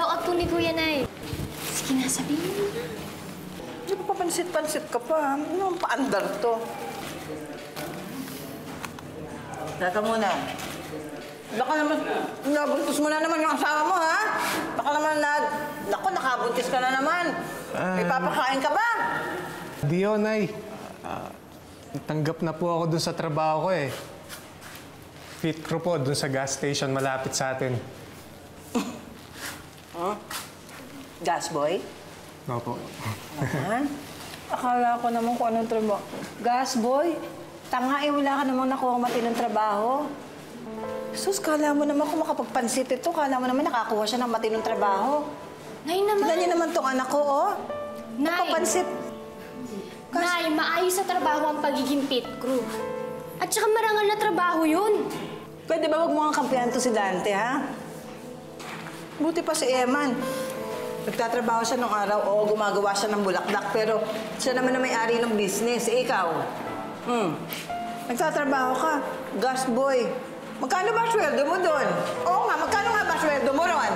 suot po ni Kuya, Nay. Sige na, sabihin mo. Hindi pa papansit-pansit ka pa. Ano ang paandar to? Teka muna. Baka naman, nabuntis mo na naman yung asawa mo, ha? Baka naman naku, nakabuntis ka na naman. May papakain ka ba? Di ho, Nay. Tanggap na po ako dun sa trabaho ko eh. Fit crew po dun sa gas station malapit sa atin. Huh? Gas boy? Opo. Akala ko naman kung anong trabaho. Gas boy? Tanga eh, wala ka namang nakuha matinong trabaho. Sus, kala mo naman kung makapagpansit ito, kala mo naman nakakuha siya ng matinong trabaho. Nay naman. Tignan niyo naman tong anak ko, oh. Nay. Nakapansit. Nay, maayos sa trabaho ang pagiging pit crew. At saka marangal na trabaho yun. Pwede ba wag mo ang kampihan to si Dante, ha? Buti pa si Eman. Nagtatrabaho siya nung araw, oo, gumagawa siya ng bulaklak, pero siya naman na may-ari ng business. Eh, ikaw? Nagtatrabaho ka, gas boy. Magkano ba sweldo mo doon? Oo nga, magkano nga ba sweldo mo ron?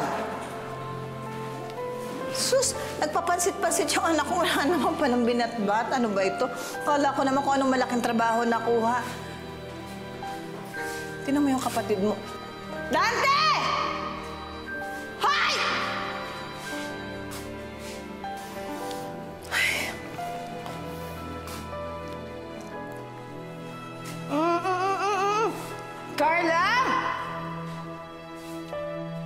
Sus, nagpapansit-pansit yung anak ko. Wala naman palang binatbat. Ano ba ito? Kala ko naman kung anong malaking trabaho nakuha. Tingnan mo yung kapatid mo. Dante!